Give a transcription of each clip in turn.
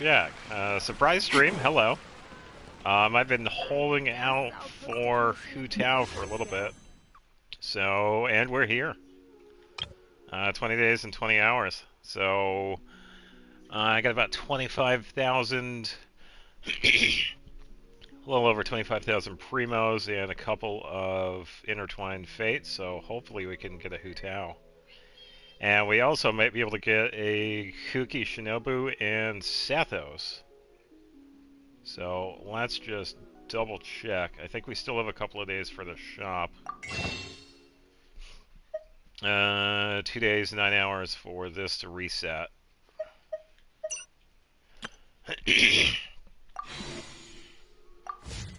check. Surprise stream, hello. I've been holding out for Hu Tao for a little bit. So, and we're here. 20 days and 20 hours. So, I got about 25,000, a little over 25,000 primos and a couple of intertwined fates. So, hopefully we can get a Hu Tao. And we also might be able to get a Kuki Shinobu and Sathos. So let's just double check. I think we still have a couple of days for the shop. 2 days, 9 hours for this to reset.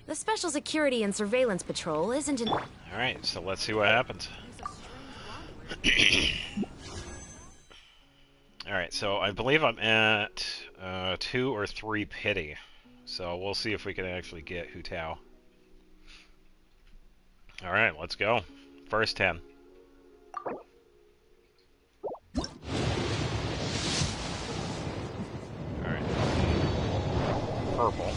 The Special Security and Surveillance Patrol isn't an... Alright, so let's see what happens. Alright, so I believe I'm at 2 or 3 pity. So we'll see if we can actually get Hu Tao. Alright, let's go. First 10. Alright. Purple.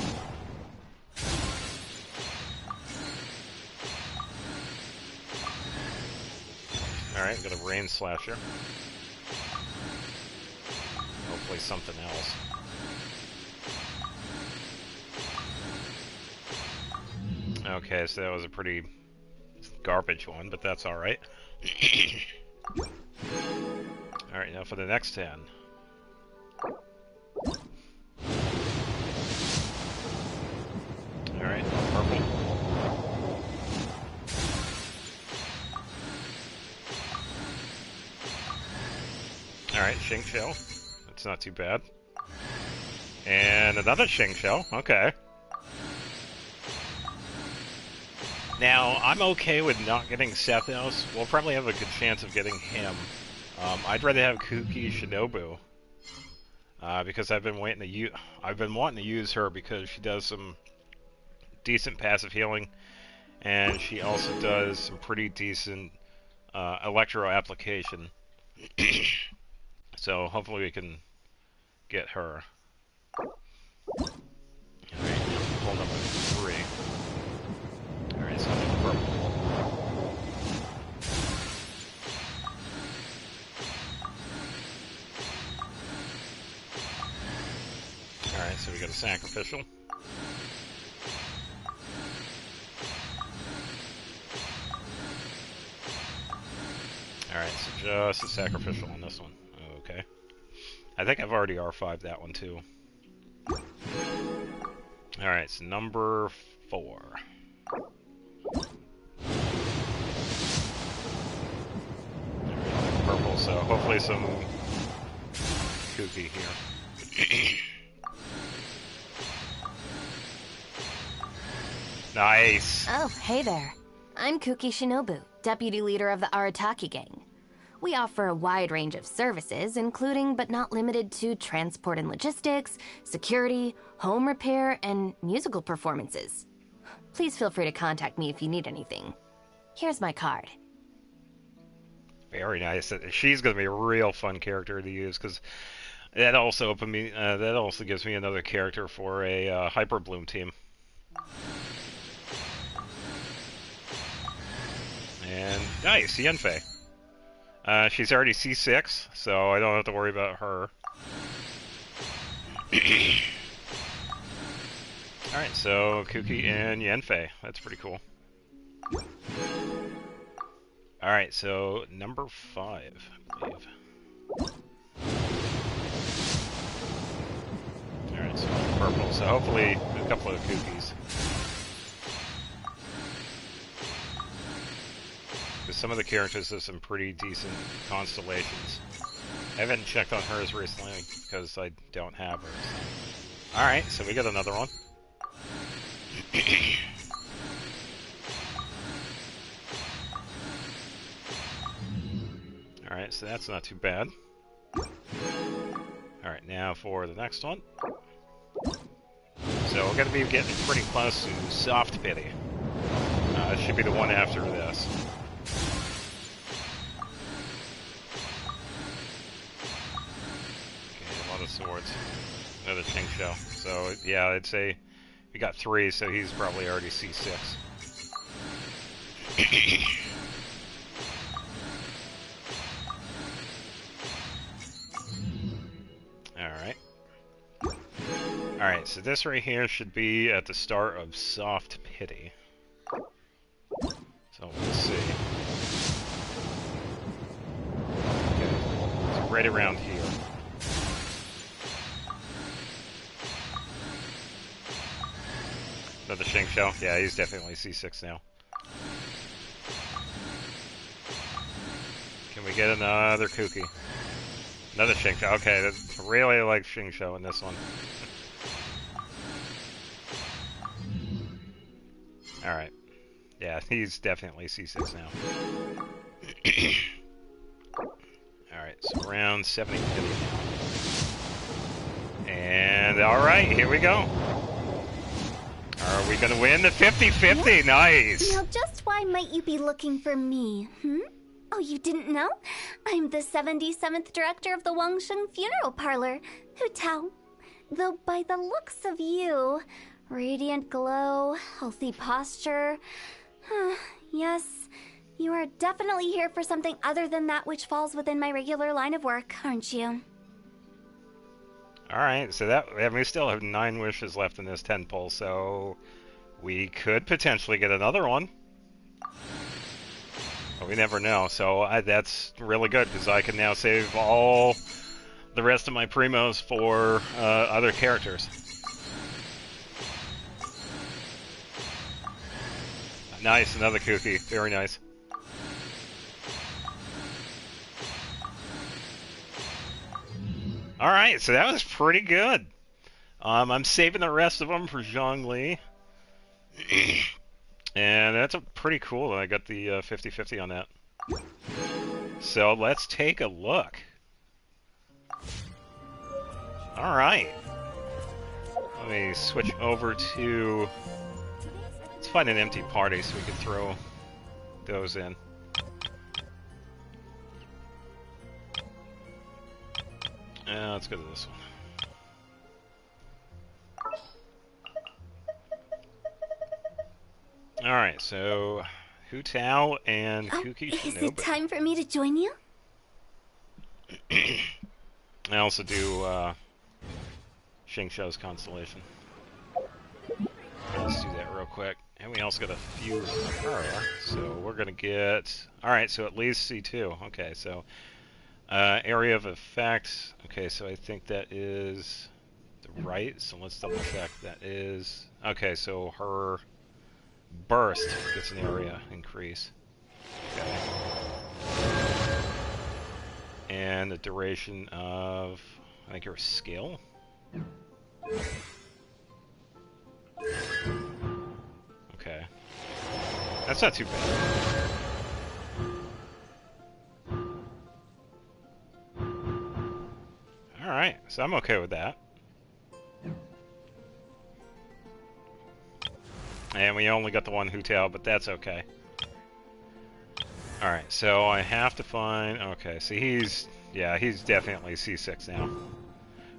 Alright, got a rain slasher. Hopefully something else. Okay, so that was a pretty garbage one, but that's alright. Alright, now for the next 10. Alright, purple. Alright, Shing Shell. That's not too bad. And another Shing Shell, okay. Now, I'm okay with not getting Sethos. We'll probably have a good chance of getting him. I'd rather have Kuki Shinobu. Because I've been wanting to use her because she does some decent passive healing. And she also does some pretty decent electro application. So hopefully we can get her. Alright, pull number 3. Alright, so another purple. Alright, so we got a sacrificial. Alright, so just a sacrificial on this one. Okay. I think I've already R5'd that one too. Alright, so number 4. Purple, so hopefully some Kuki here. Nice! Oh, hey there. I'm Kuki Shinobu, deputy leader of the Arataki gang. We offer a wide range of services, including but not limited to transport and logistics, security, home repair, and musical performances. Please feel free to contact me if you need anything. Here's my card. Very nice. She's going to be a real fun character to use because that also gives me another character for a Hyper Bloom team. And nice, Yenfei. She's already C6, so I don't have to worry about her. Alright, so Kuki and Yenfei. That's pretty cool. Alright, so number 5, I believe. Alright, so purple. So hopefully a couple of Kukis. Because some of the characters have some pretty decent constellations. I haven't checked on hers recently because I don't have her. So. Alright, so we got another one. Alright, so that's not too bad. Alright, now for the next one. So we're going to be getting pretty close to Soft Pity. It should be the one after this. Okay, a lot of swords. Another Shing Show. So yeah, I'd say we got 3, so he's probably already C6. Alright. Alright, so this right here should be at the start of Soft Pity. So we'll see. Okay, so right around here. Another Shing Show? Yeah, he's definitely C6 now. Can we get another Kooky? Another Shing Show. Okay, I really like Shing Show in this one. Alright. Yeah, he's definitely C6 now. Alright, so around 70 now. And alright, here we go. Are we gonna win the 50-50? Nice! Now just why might you be looking for me, Oh, you didn't know? I'm the 77th director of the Wangsheng Funeral Parlor, Hu Tao. Though by the looks of you, radiant glow, healthy posture, yes, you are definitely here for something other than that which falls within my regular line of work, aren't you? Alright, so that, and we still have 9 wishes left in this 10 pull, so we could potentially get another one. But we never know, so that's really good, because I can now save all the rest of my primos for other characters. Nice, another Kooky, very nice. Alright, so that was pretty good. I'm saving the rest of them for Zhongli. And that's pretty cool that I got the 50-50 on that. So let's take a look. Alright. Let me switch over to... Let's find an empty party so we can throw those in. Let's go to this one. Alright, so Hu Tao and Kuki Shinobu. Is it time for me to join you? I also do Shing Shou's Constellation. Let's do that real quick. And we also got a few of her, so we're gonna get... Alright, so at least C2. Okay, so area of effect. Okay, so I think that is the right, so let's double check. That is... Okay, so her burst gets an area increase. Okay. And the duration of, I think, her skill. Okay. That's not too bad. Alright, so I'm okay with that. And we only got the one Hu Tao, but that's okay. Alright, so I have to find... Okay, so he's definitely C6 now.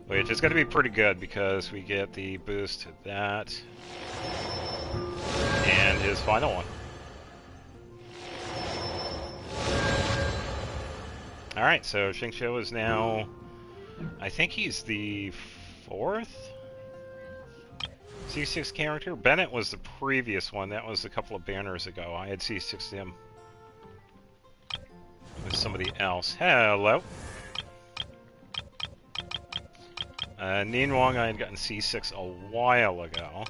Which is going to be pretty good because we get the boost to that. And his final one. Alright, so Shing Shou is now... I think he's the 4th C6 character. Bennett was the previous one. That was a couple of banners ago. I had C6'd him with somebody else. Hello. Nien Wong I had gotten C6 a while ago.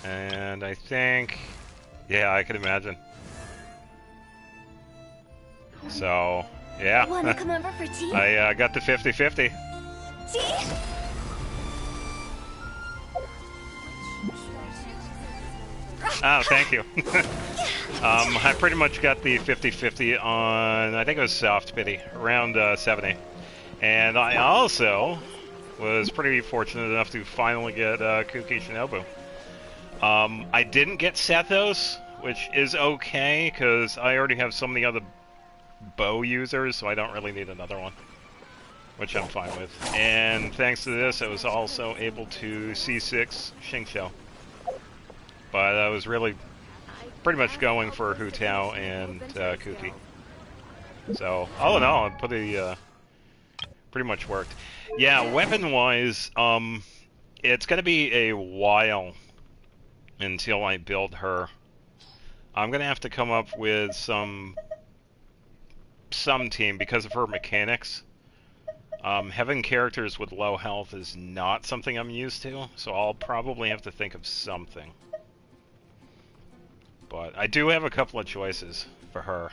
And I think... Yeah, I can imagine. So, yeah. Wanna come over for tea? I got the 50-50. Tea? Oh, thank you. I pretty much got the 50-50 on, I think it was Soft Pity, around 70. And I also was pretty fortunate enough to finally get Kuki Shinobu. I didn't get Sethos, which is okay, because I already have so many other bow users, so I don't really need another one. which I'm fine with. And thanks to this, I was also able to C6 Xingqiu. But I was really pretty much going for Hu Tao and Kuki. So, all in all, it pretty much worked. Yeah, weapon-wise, it's going to be a while until I build her. I'm going to have to come up with some team because of her mechanics. Having characters with low health is not something I'm used to, so I'll probably have to think of something. But I do have a couple of choices for her.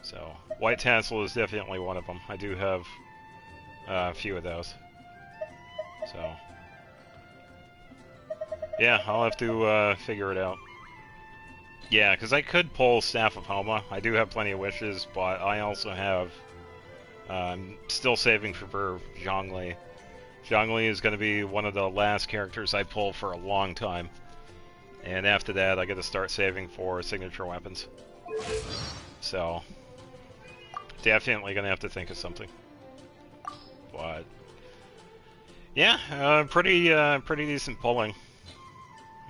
So, White Tassel is definitely one of them. I do have a few of those. So, yeah, I'll have to figure it out. Yeah, because I could pull Staff of Homa. I do have plenty of wishes, but I also have... I'm still saving for Zhongli. Zhongli is going to be one of the last characters I pull for a long time. And after that, I got to start saving for signature weapons. So, definitely going to have to think of something. But, yeah, pretty decent pulling.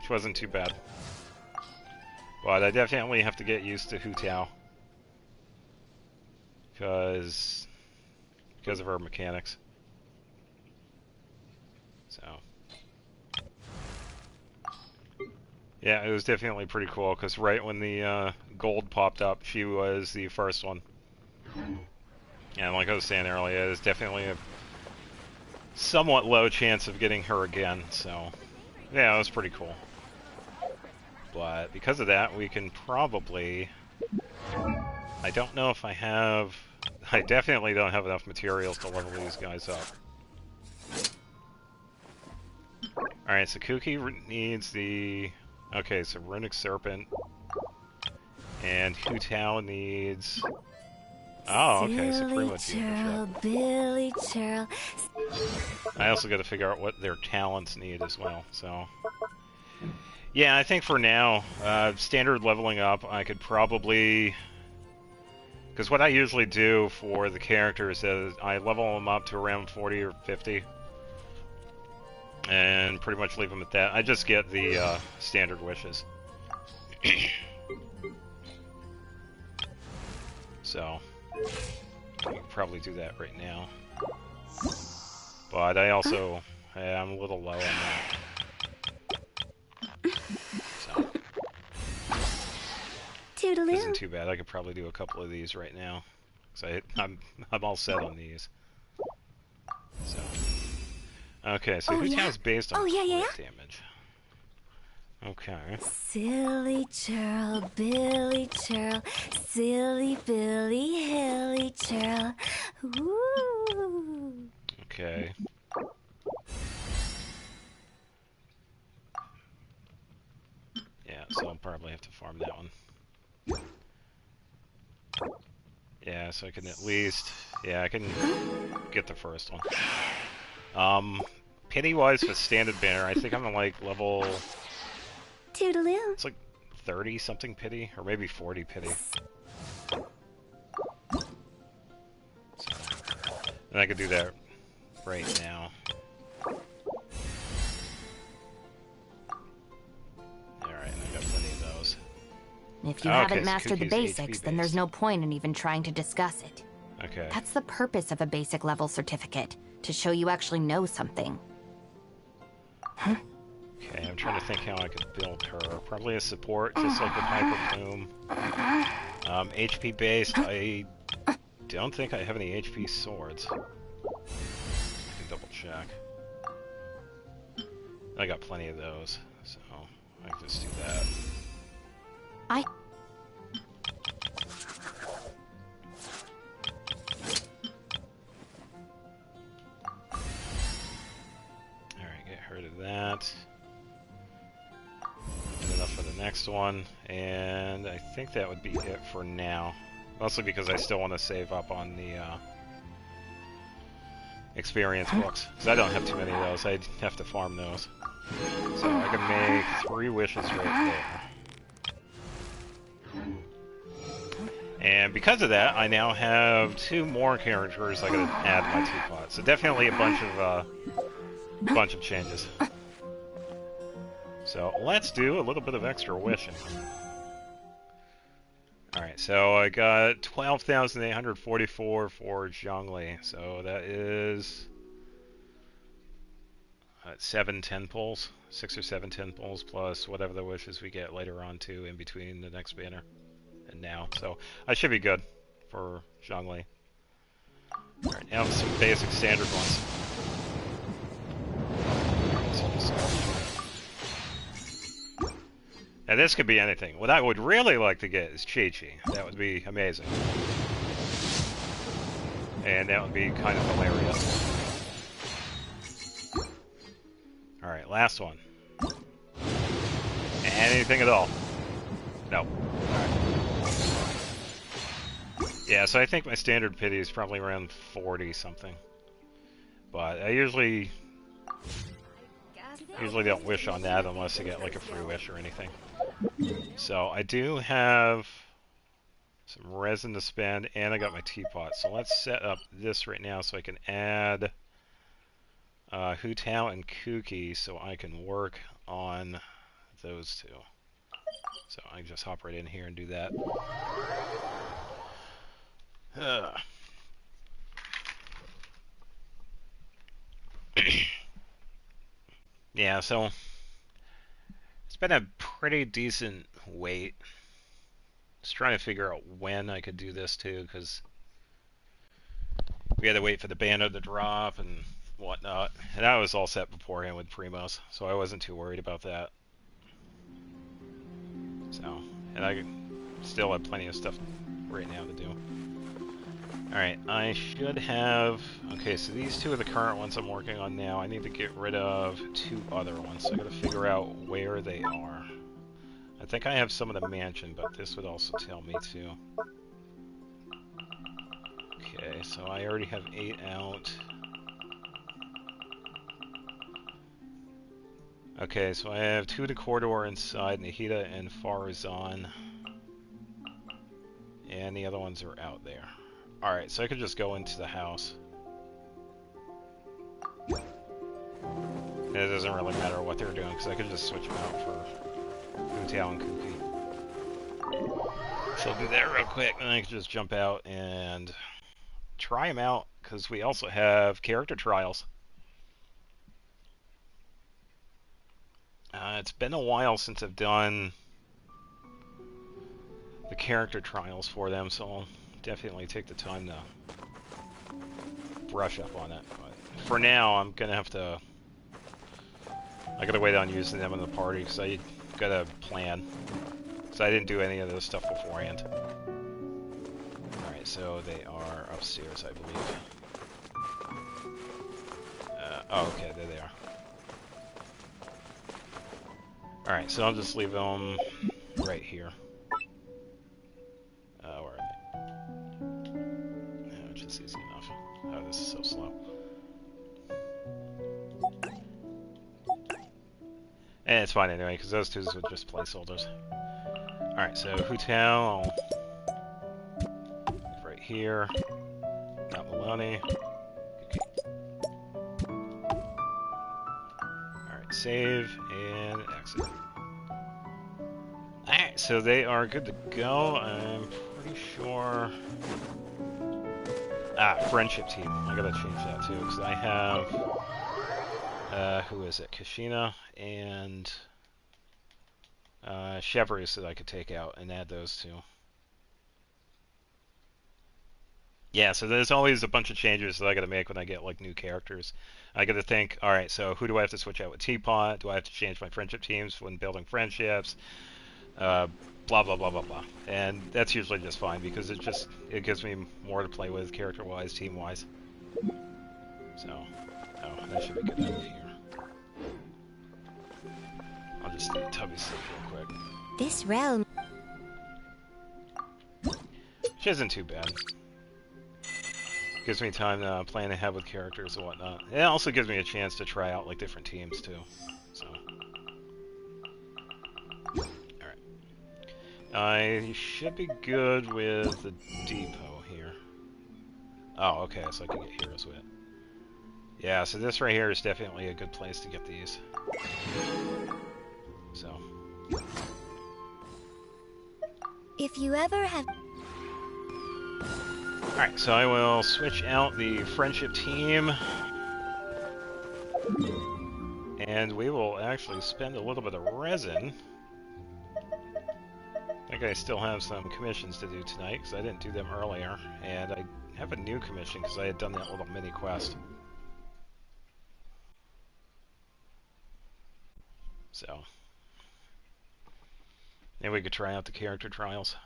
Which wasn't too bad. But I definitely have to get used to Hu Tao. Because of her mechanics. So. Yeah, it was definitely pretty cool, because right when the gold popped up, she was the first one. And like I was saying earlier, there's definitely a somewhat low chance of getting her again, so... Yeah, it was pretty cool. But because of that, we can probably... I don't know if I have... I definitely don't have enough materials to level these guys up. Alright, so Kuki needs the... Okay, so Runic Serpent. And Hu Tao needs... Oh, okay, so pretty much Billy Churl. I also got to figure out what their talents need as well, so... Yeah, I think for now, standard leveling up, I could probably... Because what I usually do for the characters is I level them up to around 40 or 50. And pretty much leave them at that. I just get the standard wishes. So, I can probably do that right now. But I also, I'm a little low on that. So, Toodaloo. isn't too bad. I could probably do a couple of these right now. So I'm all set on these. So, okay, so Hu Tao's based on damage. Okay. Silly churl, Billy churl, silly Billy, hilly churl. Ooh. Okay. Yeah, so I'll probably have to farm that one. Yeah, so I can at least... Yeah, I can get the first one. Pity-wise for standard banner, I think I'm at like level... Toodaloo. It's like 30-something pity, or maybe 40 pity. So, and I could do that right now. Alright, I got plenty of those. If you haven't mastered the basics, then there's no point in even trying to discuss it. Okay. That's the purpose of a basic level certificate, to show you actually know something. Huh? Okay, I'm trying to think how I could build her. Probably a support, just like with Hyper Plume. HP based, I don't think I have any HP swords. I can double check. I got plenty of those, so I can just do that. Alright, get rid of that. Enough for the next one, and I think that would be it for now. Mostly because I still want to save up on the experience books, because I don't have too many of those. I'd have to farm those. So I can make 3 wishes right there. And because of that, I now have 2 more characters I gotta add to my teapot. So definitely a bunch of changes. So let's do a little bit of extra wishing. Alright, so I got 12,844 for Zhongli. So that is 7 10 pulls, 6 or 7 10 pulls, plus whatever the wishes we get later on too in between the next banner and now. So I should be good for Zhongli. Alright, now some basic standard ones. Now this could be anything. What I would really like to get is Chi-Chi. That would be amazing. And that would be kind of hilarious. Alright, last one. Anything at all? No. Alright. Yeah, so I think my standard pity is probably around 40 something. But I usually don't wish on that unless I get like a free wish or anything. So I do have some resin to spend, and I got my teapot. So let's set up this right now so I can add Hu Tao and Kuki so I can work on those 2. So I can just hop right in here and do that. Yeah, so it's been a pretty decent wait. Just trying to figure out when I could do this too, because we had to wait for the banner to drop and whatnot. And I was all set beforehand with Primos, so I wasn't too worried about that. So, and I still have plenty of stuff right now to do. Alright, I should have... Okay, so these 2 are the current ones I'm working on now. I need to get rid of 2 other ones, so I gotta figure out where they are. I think I have some of the mansion, but this would also tell me too. Okay, so I already have 8 out. Okay, so I have 2 to corridor inside, Nahida and Farazan. And the other ones are out there. Alright, so I could just go into the house. And it doesn't really matter what they're doing, because I could just switch them out for Hu Tao and Kuki. So I'll do that real quick, and I can just jump out and try them out, because we also have character trials. It's been a while since I've done the character trials for them, so I'll definitely take the time to brush up on it. But for now, I'm gonna have to... I gotta wait on using them in the party, because I gotta plan. So I didn't do any of this stuff beforehand. Alright, so they are upstairs, I believe. Oh, okay, there they are. Alright, so I'll just leave them right here. Where are they? Yeah, which is easy enough. Oh, this is so slow. And it's fine anyway, because those 2 are just placeholders. Alright, so Hu Tao, right here. Not Maloney. Alright, save and exit. Alright, so they are good to go. I'm pretty sure... friendship team. I gotta change that too, because I have... who is it? Kashina and... Chevrolet that I could take out and add those 2. Yeah, so there's always a bunch of changes that I gotta make when I get like new characters. I gotta think, alright, so who do I have to switch out with Teapot? Do I have to change my friendship teams when building friendships? Blah blah blah blah blah. And that's usually just fine because it gives me more to play with character-wise, team-wise. So, oh, that should be good over here. I'll just do Tubby Sleep real quick. This realm. Which isn't too bad. Gives me time to plan ahead with characters and whatnot. It also gives me a chance to try out like different teams too. So, alright. I should be good with the depot here. Oh, okay, so I can get heroes with it. Yeah, so this right here is definitely a good place to get these. So. If you ever have... Alright, so I will switch out the friendship team. And we will actually spend a little bit of resin. I think I still have some commissions to do tonight, because I didn't do them earlier. And I have a new commission, because I had done that little mini quest. So. Maybe we could try out the character trials.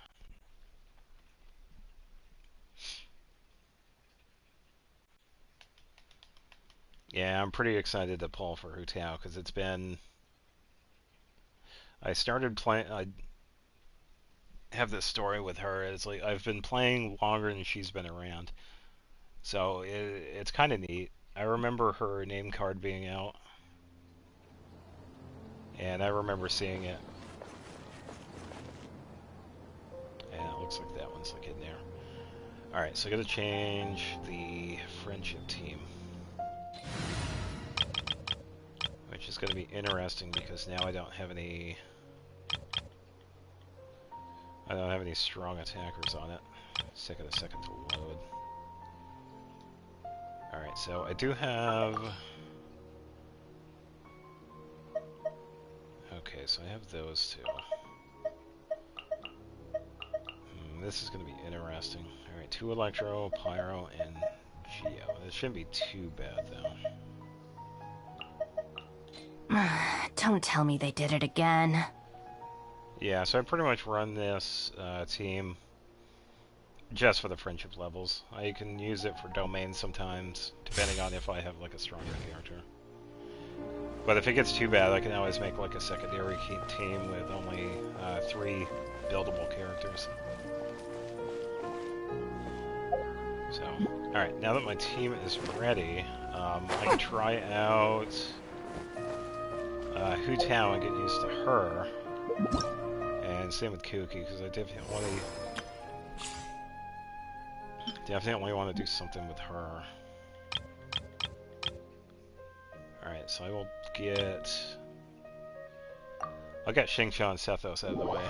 Yeah, I'm pretty excited to pull for Hu Tao, because it's been... I started playing... I have this story with her. It's like I've been playing longer than she's been around. So it's kind of neat. I remember her name card being out. And I remember seeing it. And it looks like that one's like in there. Alright, so I gotta change the friendship team. Which is gonna be interesting because now I don't have any... I don't have any strong attackers on it. Take it a second to load. Alright, so I do have... Okay, so I have those two. This is going to be interesting. Alright, 2 Electro, Pyro, and Geo. This shouldn't be too bad, though. Don't tell me they did it again. Yeah, so I pretty much run this team just for the friendship levels. I can use it for domains sometimes, depending on if I have like a stronger character. But if it gets too bad, I can always make like a secondary team with only 3 buildable characters. So, alright, now that my team is ready, I can try out Hu Tao and get used to her. And same with Kuki, because I definitely want to do something with her. Alright, so I will I'll get Xingqiu and Sethos out of the way.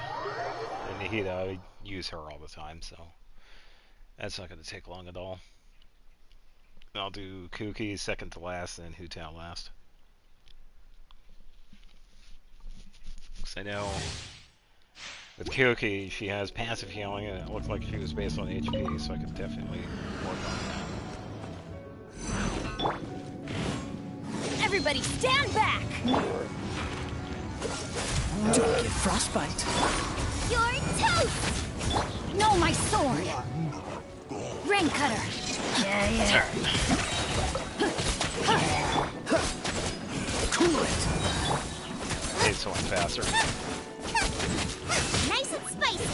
And Nihida, I use her all the time, so that's not going to take long at all. I'll do Kuki second to last, and Hu Tao last. Because I know with Kuki, she has passive healing, and it looked like she was based on HP, so I could definitely work on that. Everybody stand back! Don't get frostbite. You're toast! No, my sword! Rain cutter! Yeah. Cool it. Need someone faster. Nice and spicy!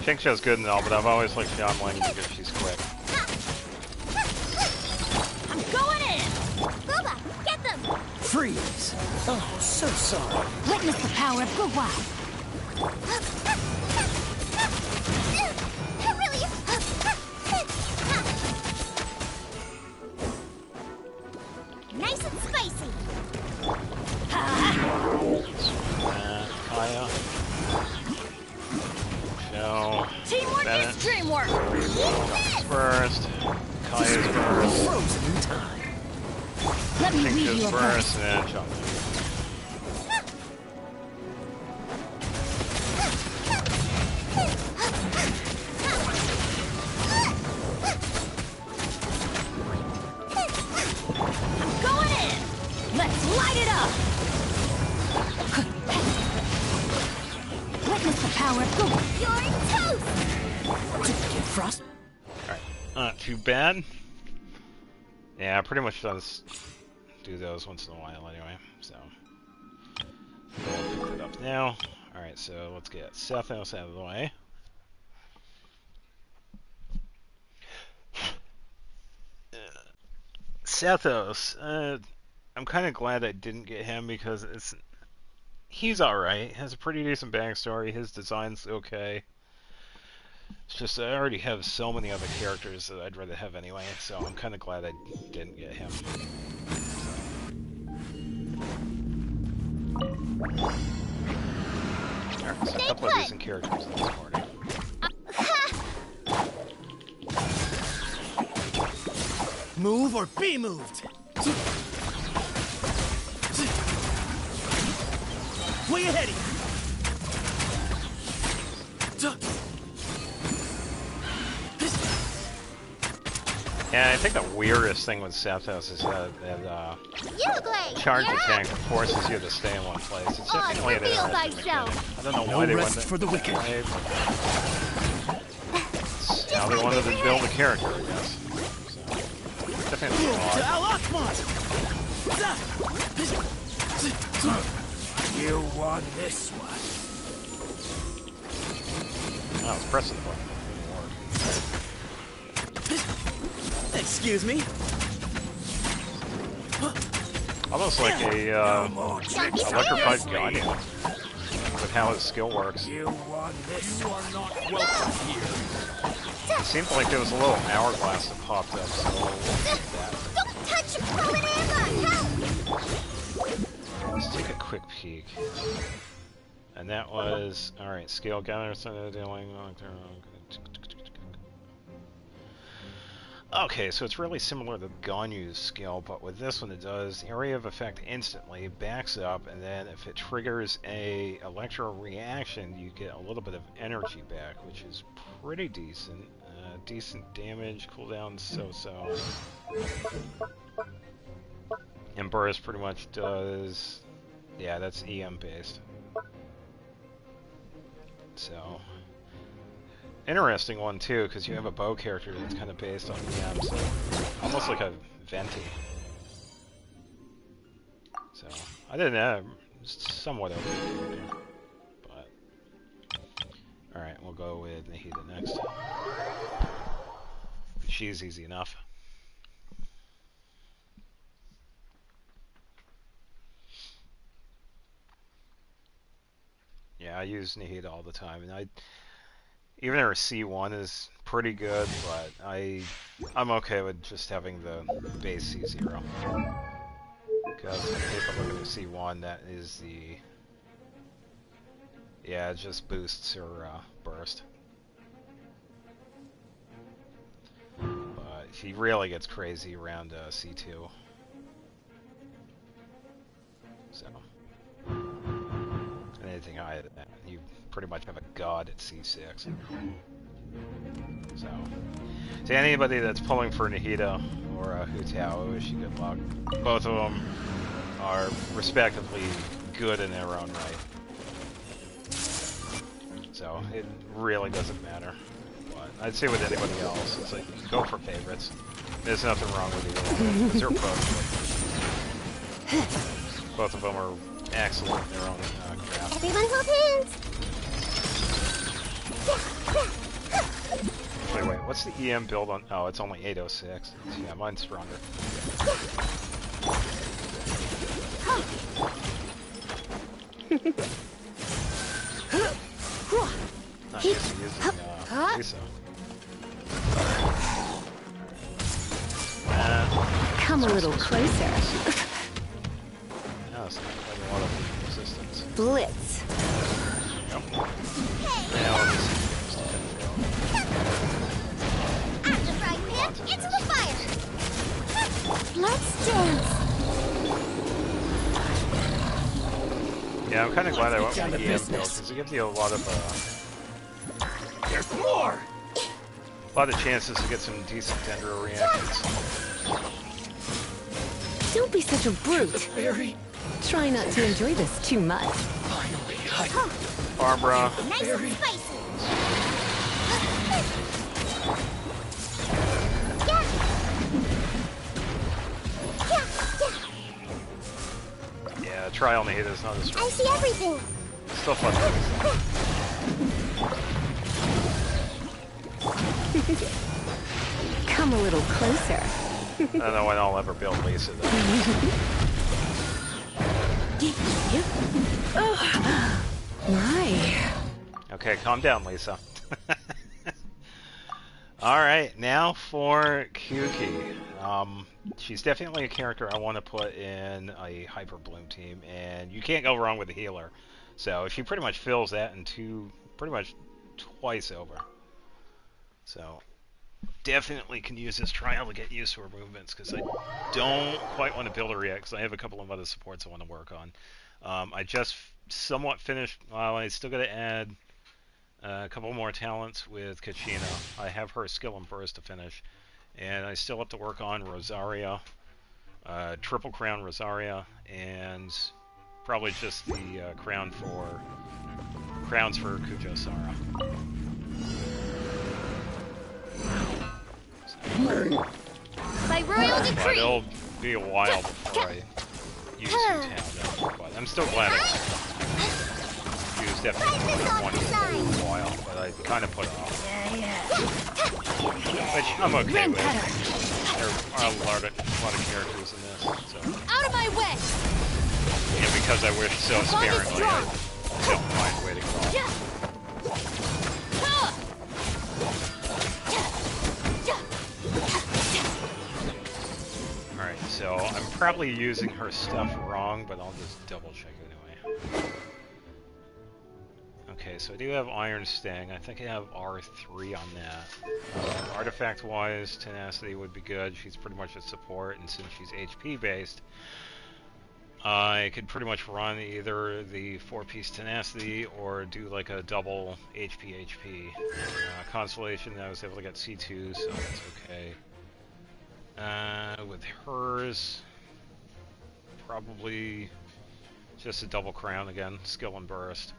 Xingqiu's good and all, but I've always liked Xianling because she's quick. I'm going in! Boba, get them! Freeze. Oh, so sorry. Witness the power of Guwa! Really? Nice and spicy! Kaya. No. Teamwork Bennett. is dreamwork! First. Kaya's first. Frozen in time. Let me weave Xingqiu's you a first, verse. and then Xianling. I'm going in! Let's light it up! Witness the power of Guwa! You're toast! Don't get frost. Alright, not too bad. Yeah, pretty much does do those once in a while anyway, so. We'll pick it up now. Alright, so let's get Sethos out of the way. Sethos, I'm kind of glad I didn't get him because he's alright. Has a pretty decent backstory. His design's okay. It's just I already have so many other characters that I'd rather have anyway, so I'm kind of glad I didn't get him. Alright, so a couple of decent characters in this party. Move or be moved. Way ahead of Yeah, I think the weirdest thing with Zapdos is that charge attack that forces you to stay in one place. It's definitely an interesting mechanic. I don't know why they went for the wicked. that way, but it's how they wanted to build a character, I guess. So, definitely odd. You won this one. Oh, I was pressing the button. It didn't work. Excuse me. Almost like a electrified Gagne with how his skill works. You won this. You are not welcome here. It seemed like there was a little hourglass that popped up, so Don't touch fallen ammo! let's take a quick peek. And that was alright, scale gather dealing. Okay, so it's really similar to Ganyu's skill, but with this one it does area of effect instantly, backs up, and then if it triggers a electro reaction, you get a little bit of energy back, which is pretty decent. Decent damage, cooldown so-so. And burst pretty much does... yeah, that's EM based. So... interesting one too, because you have a bow character that's kind of based on EM, so almost like a Venti. So I didn't know, somewhat okay, but all right, we'll go with Nahida next. She's easy enough. Yeah, I use Nahida all the time, and even her C1 is pretty good, but I'm okay with just having the base C0. Because if you take a look at the C1, that is the... yeah, it just boosts her burst. But she really gets crazy around C2. So... anything higher than that, you pretty much have a god at C6. So, to anybody that's pulling for Nahida or Hu Tao, I wish you good luck. Both of them are respectively good in their own right. So, it really doesn't matter. But I'd say with anybody else, it's like, go for favorites. There's nothing wrong with either one, because they're both of them are excellent in their own craft. Everyone hold hands! Wait, what's the EM build on? Oh, it's only 806. Yeah, mine's stronger. Not using Lisa. Come a little closer. No, it's not quite a lot of resistance. Blitz. Yep. After frying pan, into the fire! Let's dance! Yeah, I'm kind of glad I went with the EM build, because it gives you a lot of There's more. chances to get some decent Dendro reactions. Don't be such a brute. Barry. Try not to enjoy this too much. Finally, Barbara. Nice and spicy! Yeah, trial Nahida is not as strong. I see everything! Still fun. Come a little closer. I don't know when I'll ever build Lisa though. My. Okay, calm down, Lisa. Alright, now for Kuki. She's definitely a character I want to put in a Hyper Bloom team, and you can't go wrong with a healer. So she pretty much fills that in pretty much twice over. So definitely can use this trial to get used to her movements, because I don't quite want to build her yet, because I have a couple of other supports I want to work on. I just somewhat finished. Well, I still got to add a couple more talents with Kachina. I have her skill and burst to finish, and I still have to work on Rosaria, Triple Crown Rosaria, and probably just the crowns for Kujo Sara. By royal But decree. it'll be a while before I use Hu Tao, but I'm still glad I used definitely one for a while, but I kind of put it off. Which I'm okay with. There are a lot of characters in this, so. Out of my way. And because I wish so sparingly, I don't mind waiting for all. Alright, so I'm probably using her stuff wrong, but I'll just double check anyway. Okay, so I do have Iron Sting. I think I have R3 on that. Artifact-wise, Tenacity would be good. She's pretty much a support, and since she's HP-based, I could pretty much run either the 4-piece Tenacity or do like a double HP. Constellation, I was able to get C2, so that's okay. With hers, probably just a double crown again, skill and burst.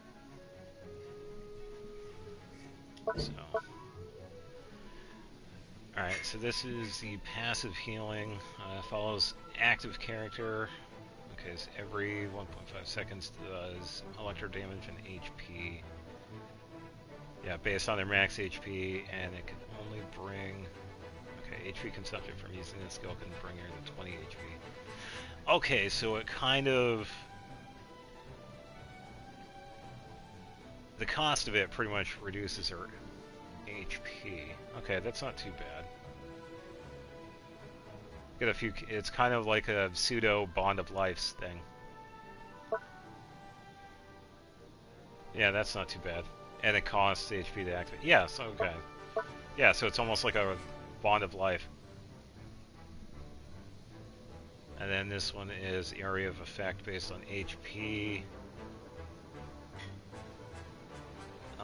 So, alright, so this is the passive healing. Follows active character. Okay, so every 1.5 seconds does electro damage and HP. Yeah, based on their max HP, and it can only bring... Okay, HP consumption from using this skill can bring her to 20 HP. Okay, so it kind of... The cost of it pretty much reduces her HP. Okay, that's not too bad. Get a few... It's kind of like a pseudo Bond of Lives thing. Yeah, that's not too bad. And it costs HP to activate. Yes, okay. Yeah, so it's almost like a Bond of Life. And then this one is area of effect based on HP.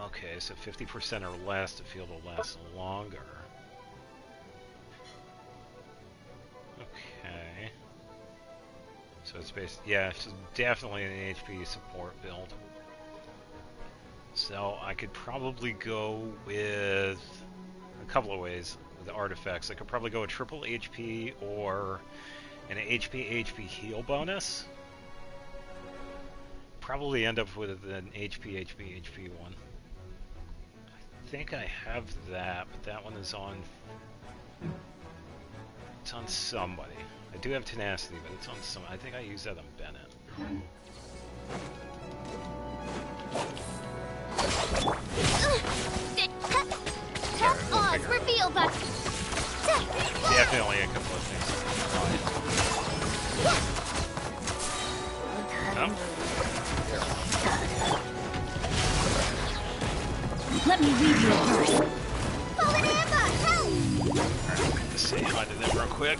Okay, so 50% or less, the field will last longer. Okay. So it's based, yeah, it's definitely an HP support build. So I could probably go with a couple of ways with the artifacts. I could probably go a triple HP or an HP heal bonus. Probably end up with an HP one. I think I have that, but that one is on... It's on somebody. I do have Tenacity, but it's on some... I think I use that on Bennett. Reveal that. Definitely a couple of things. No? Let me read you a verse. Fallen ambush. Help. Let's say hi to them real quick.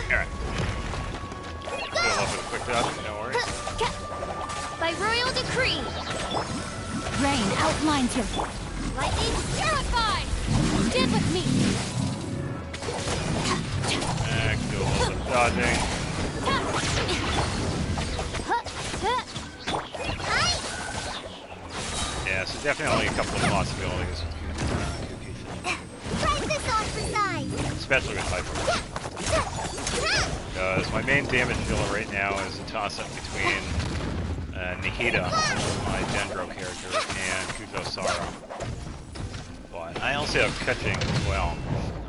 Alright. Do a little bit of quick dodge, no worries. By royal decree. Rain outlines your... Lightning purified. Stand with me. Do a little bit of dodging. Yeah, so definitely a couple of possibilities. Try this on for size. Especially with Hyper. Because my main damage dealer right now is a toss-up between Nihida, my Dendro character, and Kujosara. But I also have catching as well.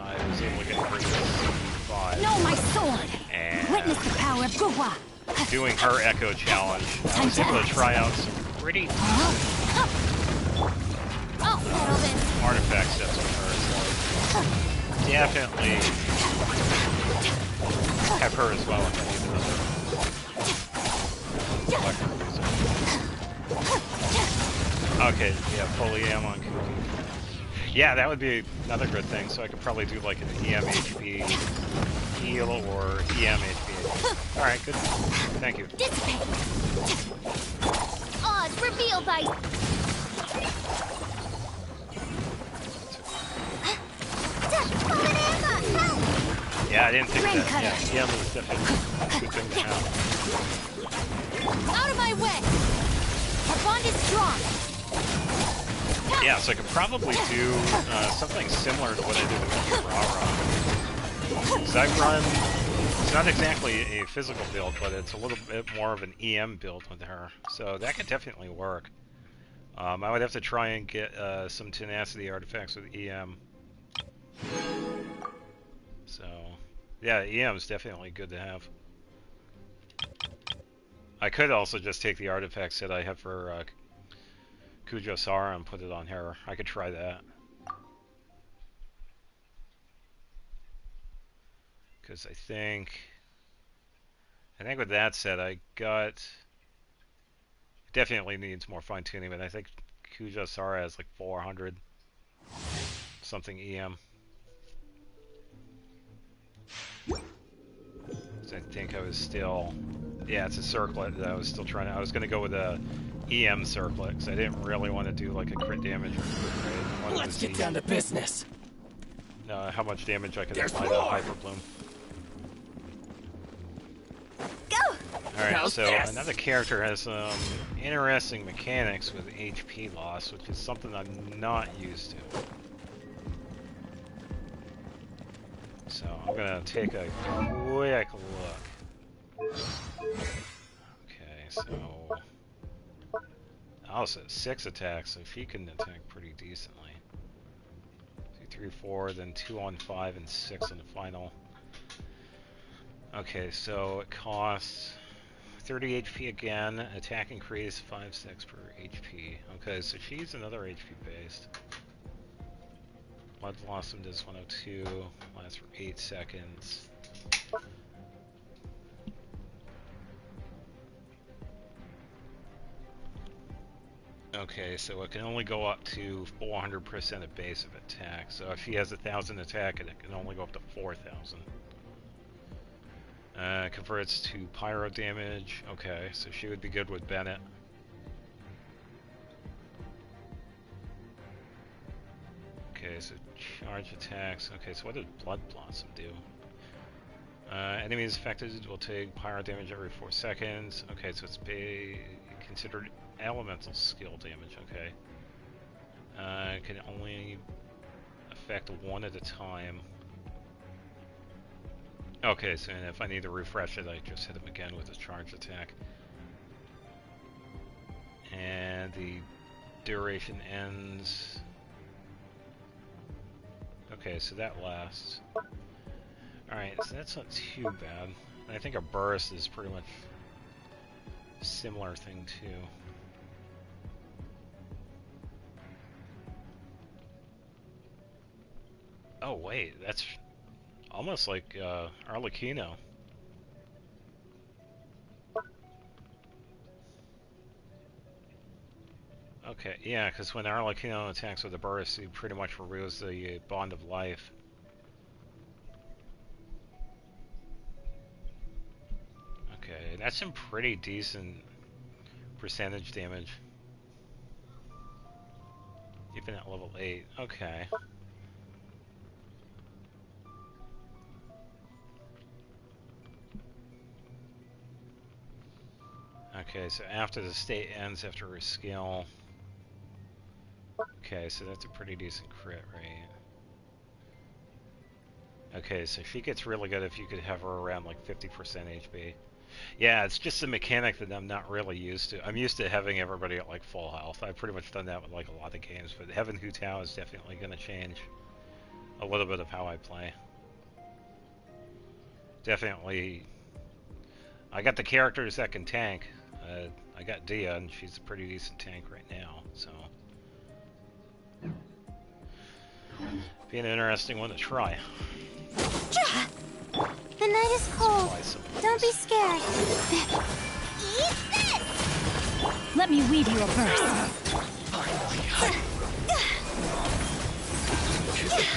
I was able to get rid of 5. Know my sword. And Witness the power of Guhua. doing her Echo challenge, I was able to try out some pretty Oh, settle this. artifact sets with her. So definitely have her as well if I need another collector. Okay, yeah, fully am on Cookie. Yeah, that would be another good thing, so I could probably do like an EM HP heal or EM HP. Alright, good. Thank you. Dissipate. Odds revealed by Yeah, I didn't think Rain of that. cutter. Yeah, EM was definitely a good thing to have. Out of my way. Our bond is strong. Yeah, so I could probably do something similar to what I did with Rara. Because I run, it's not exactly a physical build, but it's a little bit more of an EM build with her. So that could definitely work. I would have to try and get some tenacity artifacts with EM. So, yeah, EM is definitely good to have. I could also just take the artifacts that I have for Kujosara and put it on her. I could try that. Because I think with that said, I got... Definitely needs more fine-tuning, but I think Kujosara has like 400 something EM. So I think I was still... Yeah, it's a circlet that I was still trying to... I was going to go with a EM circlet, because I didn't really want to do like a crit damage or crit rate. I wanted Let's to get see down to business. how much damage I could There's apply to more! Hyper Bloom. go. Alright, How's so this? another character has some interesting mechanics with HP loss, which is something I'm not used to. So I'm gonna take a quick look. Okay, so also 6 attacks, so she can attack pretty decently. 2, 3, 4, then 2 on 5 and 6 on the final. Okay, so it costs 30 HP again, attack increase 5-6 per HP. Okay, so she's another HP based. Blood Blossom does 102, lasts for 8 seconds. Okay, so it can only go up to 400% of base of attack. So if she has 1,000 attack, it can only go up to 4,000. Converts to pyro damage. Okay, so she would be good with Bennett. Okay, so charge attacks. Okay, so what does Blood Blossom do? Enemies affected will take pyro damage every 4 seconds. Okay, so it's considered elemental skill damage. Okay. It can only affect 1 at a time. Okay, so if I need to refresh it, I just hit him again with a charge attack. And the duration ends... Okay, so that lasts. Alright, so that's not too bad. And I think a burst is pretty much a similar thing too. Oh wait, that's almost like Arlecchino. Okay, yeah, because when Arlecchino attacks with a burst, he pretty much removes the bond of life. Okay, that's some pretty decent percentage damage. Even at level 8. Okay. Okay, so after the state ends after her skill. Okay, so that's a pretty decent crit rate. Okay, so she gets really good if you could have her around like 50% HP. Yeah, it's just a mechanic that I'm not really used to. I'm used to having everybody at like full health. I've pretty much done that with like a lot of games, but having Hu Tao is definitely going to change a little bit of how I play. Definitely, I got the characters that can tank. I got Dia, and she's a pretty decent tank right now, so be an interesting one to try. The night is cold. Don't be scared. Eat this! Let me weave you a verse.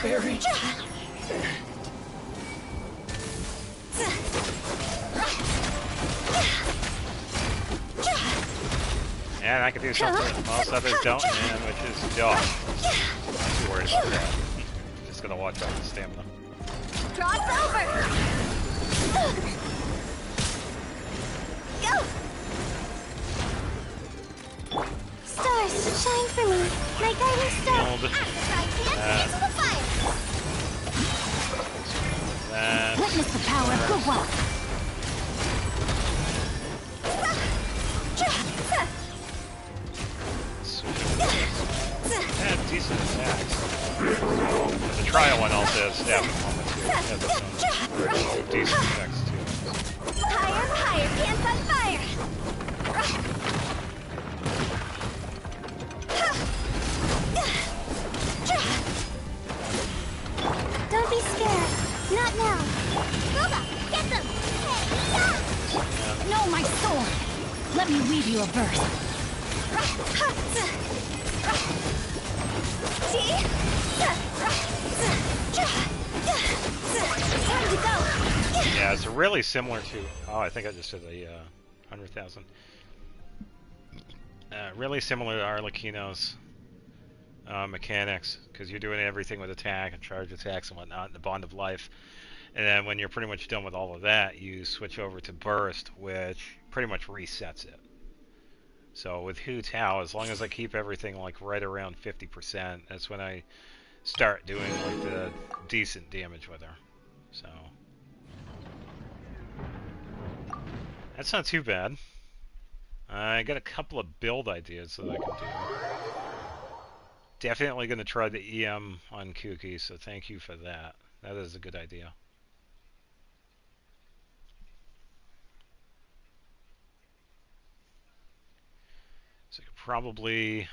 Barry. And I can do something that most others don't, man, which is dodge. Not too worried about that. Just gonna watch out the stamina. Draw's over! Go! Stars, shine for me. My guiding star. Hold. Act as I dance into the fire. That. Witness the power of good luck. Yeah, decent attacks. The trial one also has stabbing moments too. It has its own decent effects too. Higher, higher, pants on fire! Don't be scared. Not now. Booba, get them! Hey, Know my sword. Let me weave you a verse. See? Time to go. Yeah, it's really similar to. Oh, I think I just did a 100,000. Really similar to Arlecchino's mechanics, because you're doing everything with attack and charge attacks and whatnot, and the Bond of Life. And then when you're pretty much done with all of that, you switch over to Burst, which pretty much resets it. So with Hu Tao, as long as I keep everything like right around 50%, that's when I start doing like the decent damage with her. So that's not too bad. I got a couple of build ideas that I can do. Definitely going to try the EM on Kuki, so thank you for that. That is a good idea. So I could probably...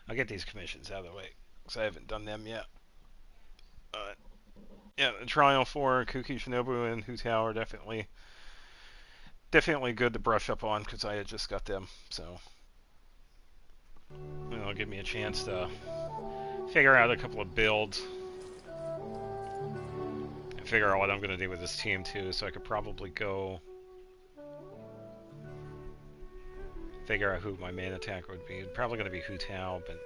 I'll get these commissions out of the way, because I haven't done them yet. Yeah, the trial for Kuki, Shinobu, and Hu Tao are definitely good to brush up on, because I had just got them, so... It'll give me a chance to figure out a couple of builds. And figure out what I'm going to do with this team, too, so I could probably go... figure out who my main attacker would be. It's probably going to be Hu Tao, but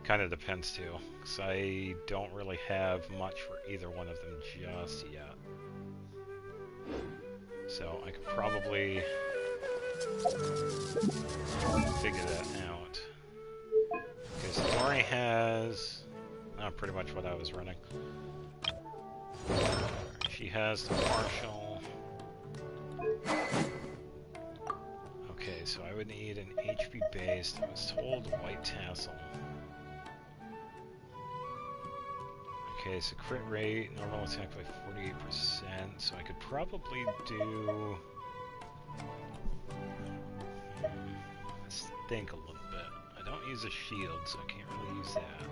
kind of depends too, because I don't really have much for either one of them just yet. So I could probably figure that out. Because Tori has pretty much what I was running. She has the partial. Okay, so I would need an HP based. I was told white tassel. Okay, so crit rate, normal attack by 48%, so I could probably do... Let's think a little bit. I don't use a shield, so I can't really use that.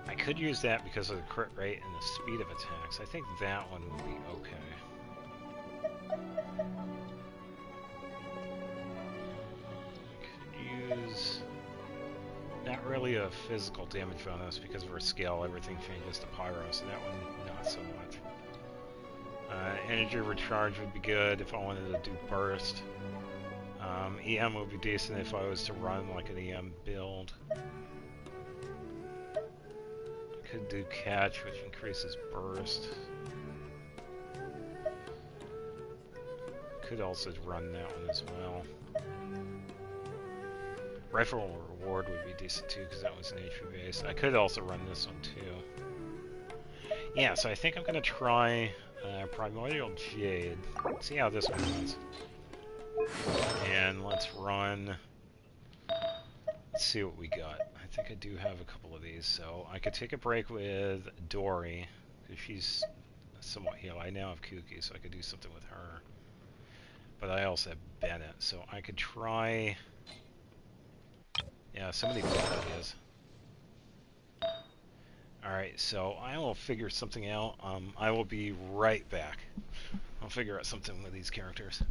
I could use that because of the crit rate and the speed of attacks. I think that one would be okay. Use not really a physical damage bonus because of her skill. Everything changes to pyro, so that one not so much. Energy recharge would be good if I wanted to do burst. EM would be decent if I was to run like an EM build. I could do catch, which increases burst. Could also run that one as well. Rifle reward would be decent too, because that was an HP base. I could also run this one too. Yeah, so I think I'm gonna try Primordial Jade. See how this one runs. And let's run. Let's see what we got. I think I do have a couple of these, so I could take a break with Dory, because she's somewhat healed. I now have Kooky, so I could do something with her. But I also have Bennett, so I could try... Yeah, so many good ideas. Alright, so I will figure something out. I will be right back. I'll figure out something with these characters.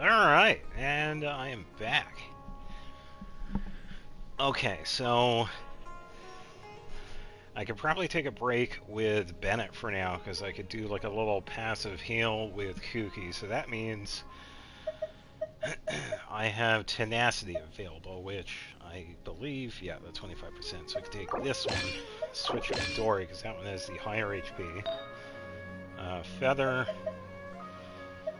Alright, and I am back. Okay, so I could probably take a break with Bennett for now, because I could do like a little passive heal with Kooky, so that means I have Tenacity available, which I believe, yeah, the 25%, so I could take this one, switch it to Dory, because that one has the higher HP. Feather,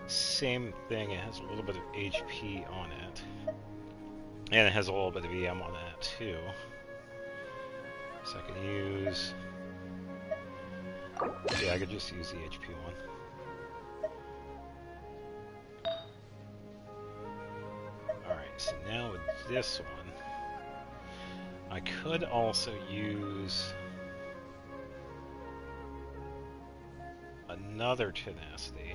same thing, it has a little bit of HP on it. And it has a little bit of EM on that too. So I can use... Yeah, I could just use the HP one. Alright, so now with this one, I could also use another tenacity.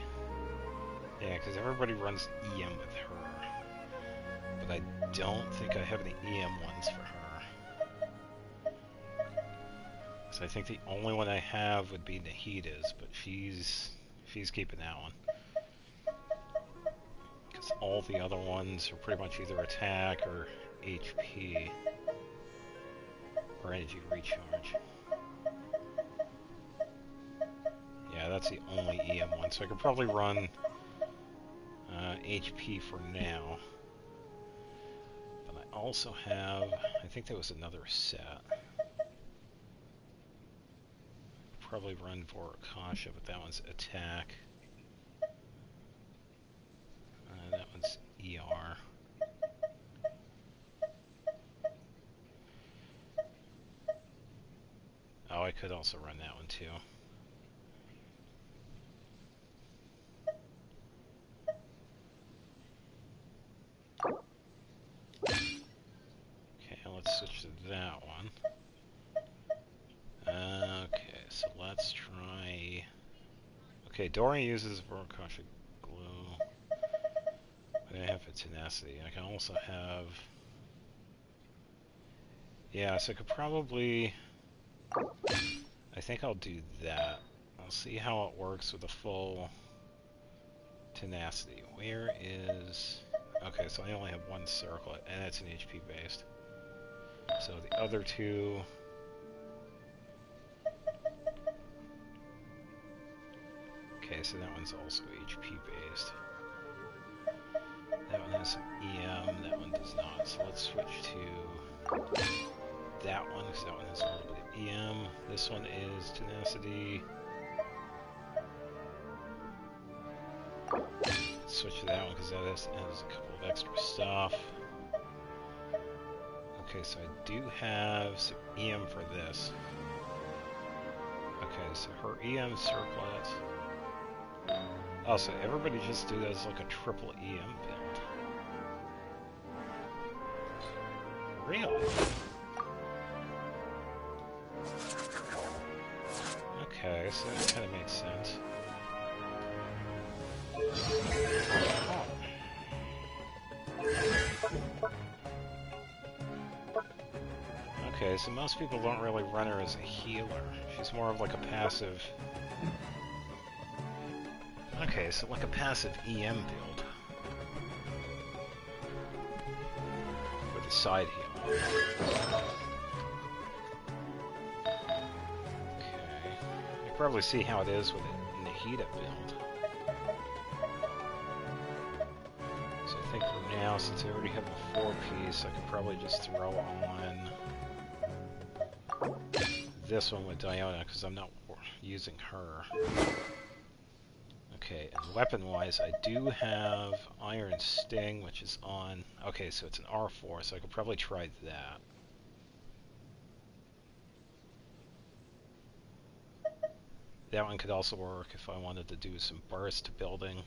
Yeah, because everybody runs EM with her. But I don't think I have any EM ones for her. So I think the only one I have would be Nahida's, but she's keeping that one. Because all the other ones are pretty much either attack or HP. Or energy recharge. Yeah, that's the only EM one, so I could probably run HP for now. But I also have, I think there was another set. Probably run Vorakasha, but that one's attack. That one's ER. Oh, I could also run that one too. Okay, let's switch to that one. Okay, so let's try... Okay, Dorian uses Vorakasha Glue. What do I have for Tenacity? I can also have... Yeah, so I could probably... I think I'll do that. I'll see how it works with a full Tenacity. Where is... Okay, so I only have one circlet, and it's an HP based. So the other two... Okay, so that one's also HP based. That one has some EM, that one does not. So let's switch to that one, because that one has a little bit of EM. This one is Tenacity. Let's switch to that one, because that has a couple of extra stuff. Okay, so I do have some EM for this. Okay, so her EM circlet. Oh, so everybody just does like a triple EM build. Really? Okay, so that kind of makes sense. Oh. Okay, so most people don't really run her as a healer. She's more of like a passive... Okay, so like a passive EM build. For the side heal. Okay. You can probably see how it is with a Nahida build. So I think for now, since I already have a 4-piece, I could probably just throw on this one with Diona, because I'm not using her. Okay, and weapon-wise, I do have Iron Sting, which is on... Okay, so it's an R4, so I could probably try that. That one could also work if I wanted to do some burst building.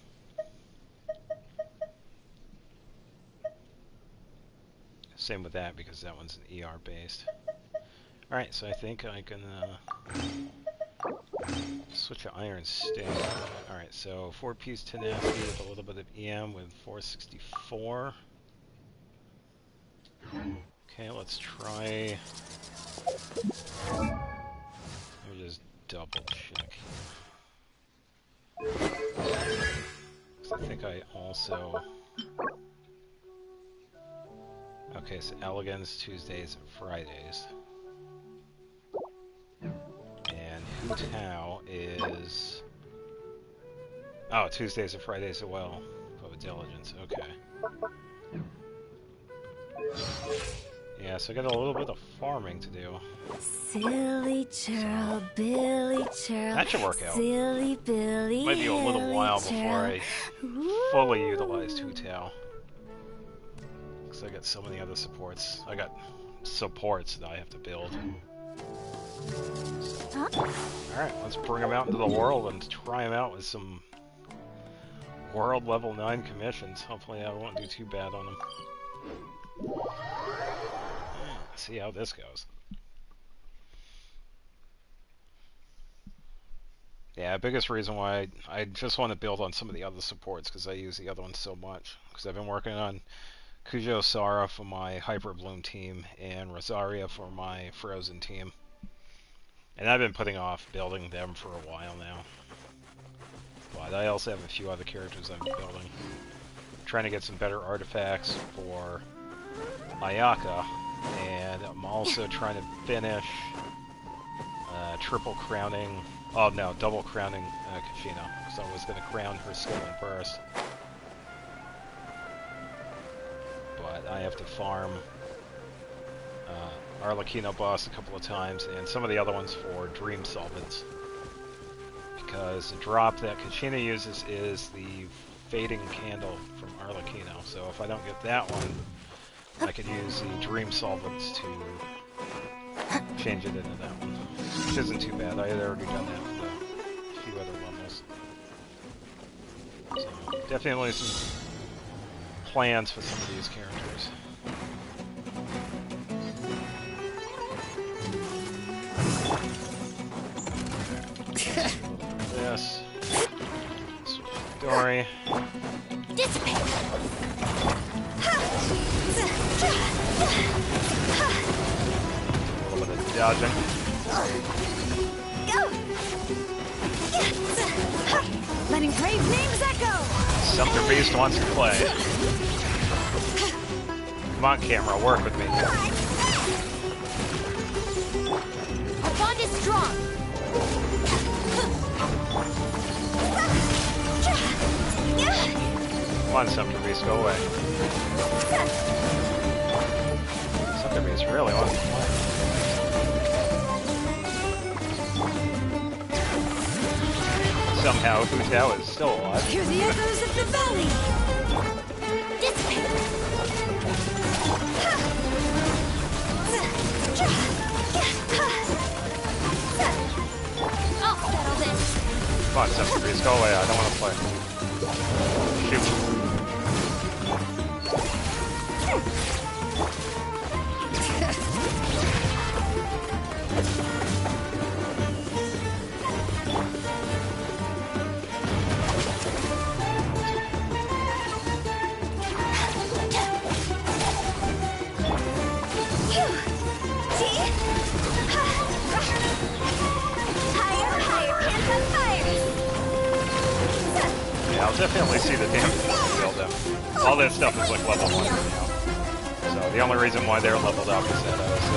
Same with that, because that one's an ER-based. Alright, so I think I can... switch to Iron Sting. Alright, so 4-piece Tenacity with a little bit of EM with 464. Okay, let's try... Let me just double check here. 'Cause I think I also... Okay, so Elegance Tuesdays and Fridays. And Hu Tao is... Oh, Tuesdays and Fridays as well. Of Diligence, okay. Yeah, so I got a little bit of farming to do. Silly churl, Billy churl. That should work out. Silly Billy. Might be a little while before I fully utilized Hu Tao. Because I got so many other supports. I got supports that I have to build. Huh? Alright, let's bring them out into the world and try them out with some world level 9 commissions. Hopefully I won't do too bad on them. See how this goes. Yeah, biggest reason why I just want to build on some of the other supports because I use the other ones so much. Because I've been working on Kujo Sara for my Hyper Bloom team and Rosaria for my Frozen team. And I've been putting off building them for a while now. But I also have a few other characters I'm building. Trying to get some better artifacts for Ayaka, and I'm also trying to finish triple crowning, oh no, double crowning Kashina, because I was going to crown her skill in first. But I have to farm Arlecchino boss a couple of times, and some of the other ones for Dream Solvents. Because the drop that Kashina uses is the Fading Candle from Arlecchino, so if I don't get that one, I could use the Dream Solvents to change it into that one. Which isn't too bad, I had already done that for a few other levels. So, definitely some plans for some of these characters. This. Dory. Dissipate. A little bit of dodging. Letting brave names echo. Sumter Beast wants to play. Come on, camera, work with me. Our bond is strong. Come on, Sumter Beast, go away. Sumter Beast really wants to play. Somehow, Hu Tao is still alive. Hear the echoes of the valley. Dissipate. I'll settle this. Come on, Sumter Beast, go away. I don't want to play. Shoot. I'll definitely see the damage when build them. All that stuff is like level 1 right now. So the only reason why they're leveled up is that I was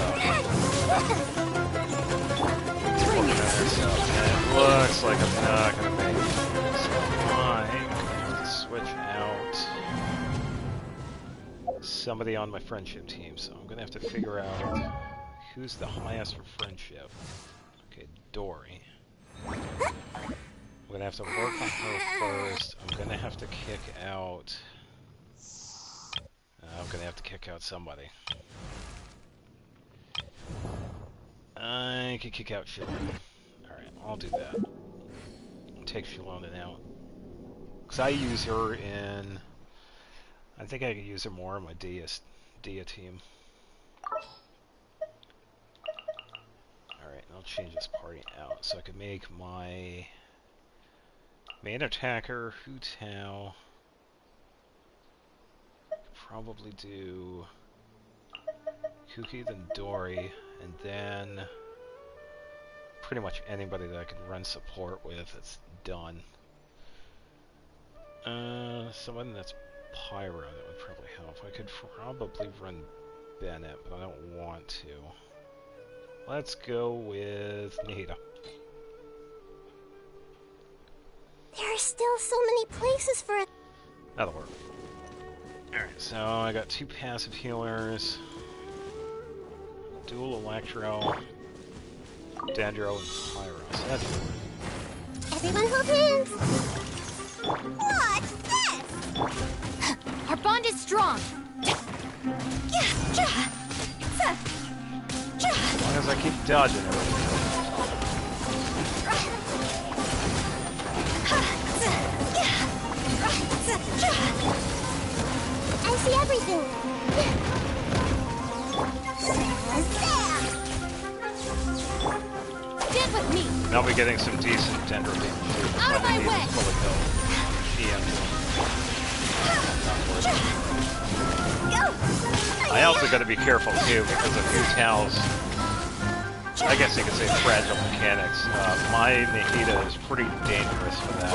looking at their stuff, and it looks like I'm not going to make it. So I'm going to have to switch out somebody on my friendship team. So I'm going to have to figure out who's the highest for friendship. Okay, Dory. I'm gonna have to work on her first. I'm gonna have to kick out. I'm gonna have to kick out somebody. I could kick out Shalon. Alright, I'll do that. Take Shalon out. Because I use her in. I think I could use her more in my Dia team. Alright, I'll change this party out so I could make my main attacker, Hu Tao. Probably do Kuki, then Dory, and then pretty much anybody that I can run support with. It's done. Someone that's Pyro, that would probably help. I could probably run Bennett, but I don't want to. Let's go with Nihida. There are still so many places for it. That'll work. Alright, so I got 2 passive healers, dual Electro, Dendro, and Pyro. So that's good. Everyone hold hands. What's this? Our bond is strong. As long as I keep dodging everything. I see everything. Stand with me. And I'll be getting some decent Dendro damage too. Out of my Need way! is fully built. EM I also got to be careful too because of Hu Tao's, I guess you could say, fragile mechanics. My Nahida is pretty dangerous for that.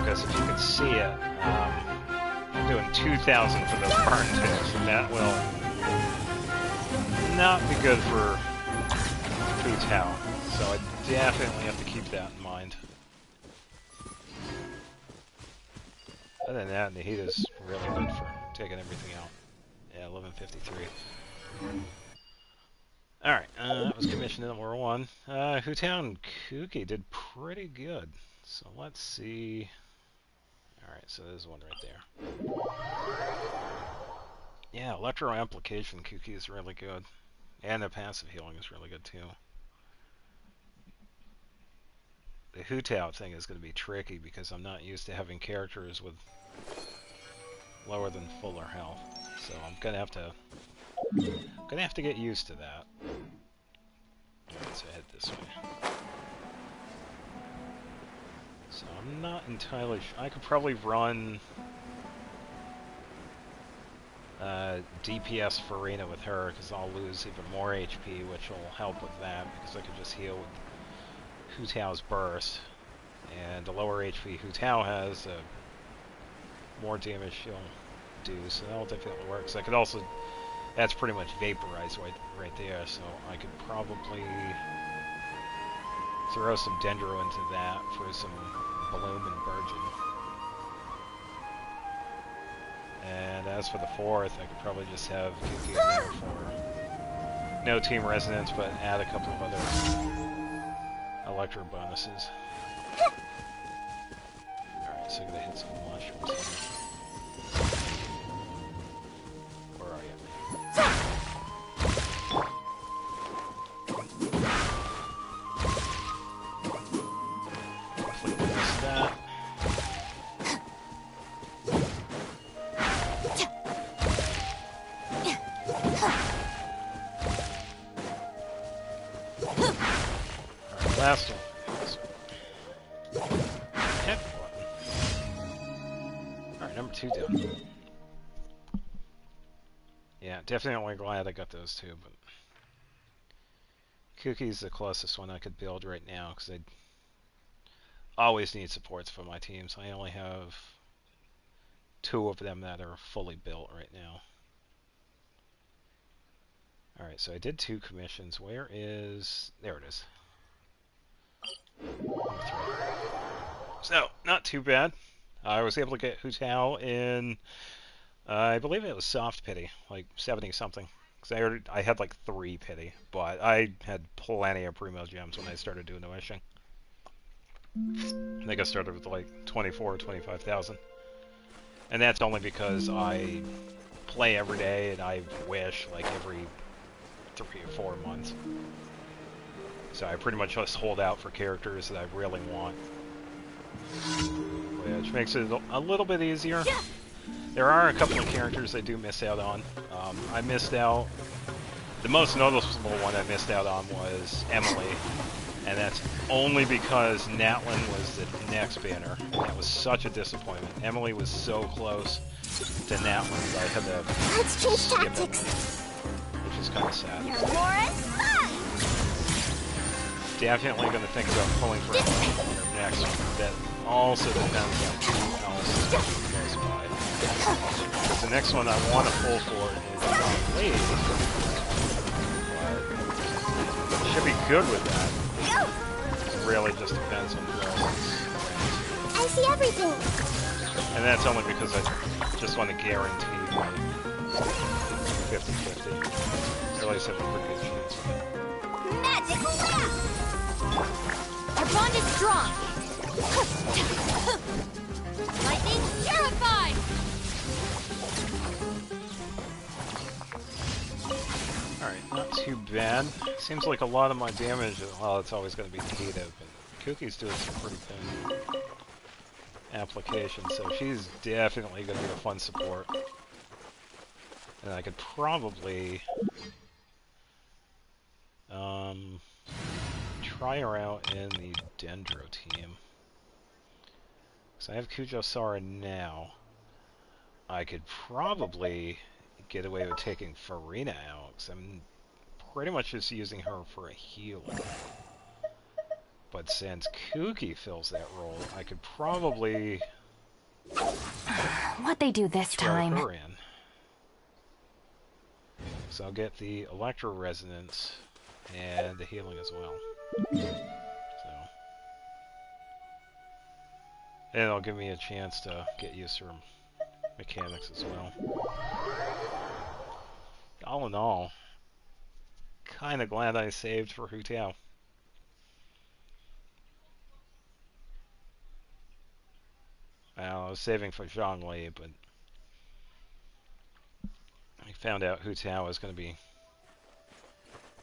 Because if you can see it, I'm doing 2,000 for those burn ticks, and that will not be good for Hu Tao. So I definitely have to keep that in mind. Other than that, Nahida's really good for taking everything out. Yeah, 1153. Alright, that was commission number 1. Hu Tao and Kuki did pretty good. So let's see. Alright, so there's one right there. Yeah, electro application Kuki is really good. And the passive healing is really good too. The Hu Tao thing is going to be tricky because I'm not used to having characters with lower than fuller health. So I'm gonna have to get used to that. Alright, so head this way. So I'm not entirely sure. I could probably run DPS Farina with her because I'll lose even more HP, which will help with that because I could just heal with Hu Tao's burst. And the lower HP Hu Tao has, more damage she'll do, so that'll definitely work. So I could also, that's pretty much vaporized right there, so I could probably throw some Dendro into that for some Bloom and Burgeon. And as for the 4th, I could probably just have Kuki in there for no team resonance, but add a couple of other electro bonuses. Alright, so I'm gonna hit some mushrooms here. Where are you? Hopefully we missed that. Alright, last one. Hit button. Alright, number 2 down. Yeah, definitely glad I got those two, but Kuki's the closest one I could build right now, because I always need supports for my teams. I only have 2 of them that are fully built right now. Alright, so I did 2 commissions. Where is... There it is. Number 3. So, not too bad. I was able to get Hu Tao in... I believe it was soft pity, like 70 something. Because I had like 3 pity, but I had plenty of primo gems when I started doing the wishing. I think I started with like 24 or 25,000. And that's only because I play every day and I wish like every 3 or 4 months. So I pretty much just hold out for characters that I really want. Which makes it a little bit easier. There are a couple of characters I do miss out on. I missed out... The most noticeable one I missed out on was Emily. And that's only because Natlin was the next banner. That was such a disappointment. Emily was so close to Natlin that I had to Let's change skip tactics. Emily, which is kind of sad. Morris, Definitely going to think about pulling for Emily next. That also depends on who else goes by. The next one I want to pull for is Wade. But should be good with that. It really just depends on who else is around. I see everything. And that's only because I just want to guarantee my 50-50. Or at least have a pretty good chance of it. Magic laugh. Our bond is strong. Lightning purified. Alright, not too bad. Seems like a lot of my damage, well, it's always going to be negative, but Kuki's doing some pretty good application, so she's definitely going to be a fun support. And I could probably try her out in the Dendro team. So I have Kujosara now. I could probably get away with taking Farina out, because I'm pretty much just using her for a healer. But since Kuki fills that role, I could probably What'd they do this throw time? her in. So I'll get the Electro Resonance and the healing as well. So, and it'll give me a chance to get used to her mechanics as well. All in all, kind of glad I saved for Hu Tao. Well, I was saving for Zhongli, but I found out Hu Tao was going to be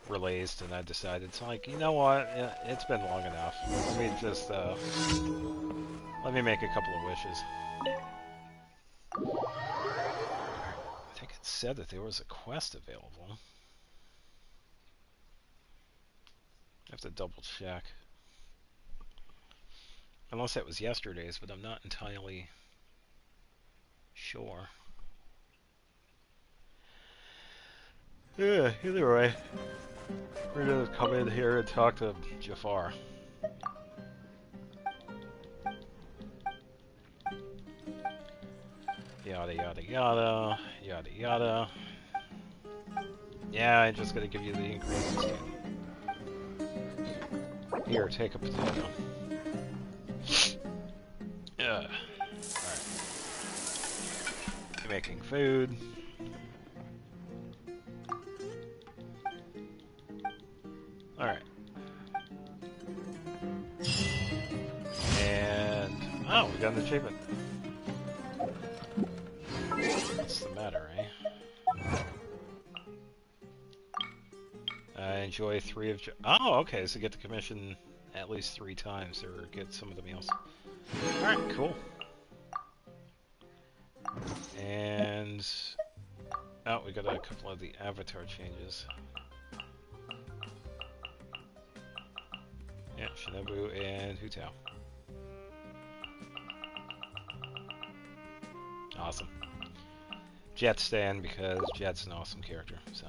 released, and I decided, it's like, you know what, it's been long enough. Let me just, let me make a couple of wishes. I think it said that there was a quest available. I have to double check. Unless that was yesterday's, but I'm not entirely sure. Yeah, either way, we're gonna come in here and talk to Jafar. Yada yada yada, yada yada. Yeah, I'm just gonna give you the ingredients. Here, take a potato. Alright. Making food. Alright. And... oh, we got an achievement. What's the matter, eh? Enjoy 3 of... oh, okay, so get the commission at least 3 times, or get some of the meals. Alright, cool. And... oh, we got a couple of the avatar changes. Yeah, Shinobu and Hu Tao. Awesome. Jet stand, because Jet's an awesome character, so...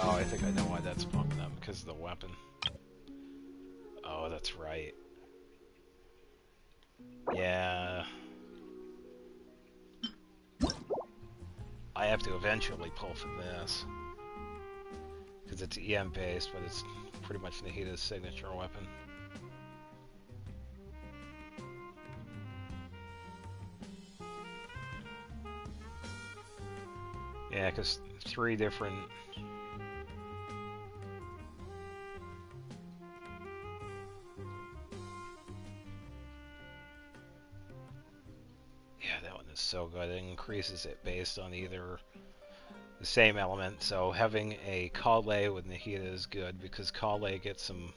oh, I think I know why that's bumping up, because of the weapon. Oh, that's right. Yeah. I have to eventually pull for this. Because it's EM based, but it's pretty much Nahida's signature weapon. Yeah, because 3 different... yeah, that one is so good. It increases it based on either the same element. So having a Kale with Nahida is good, because Kale gets some...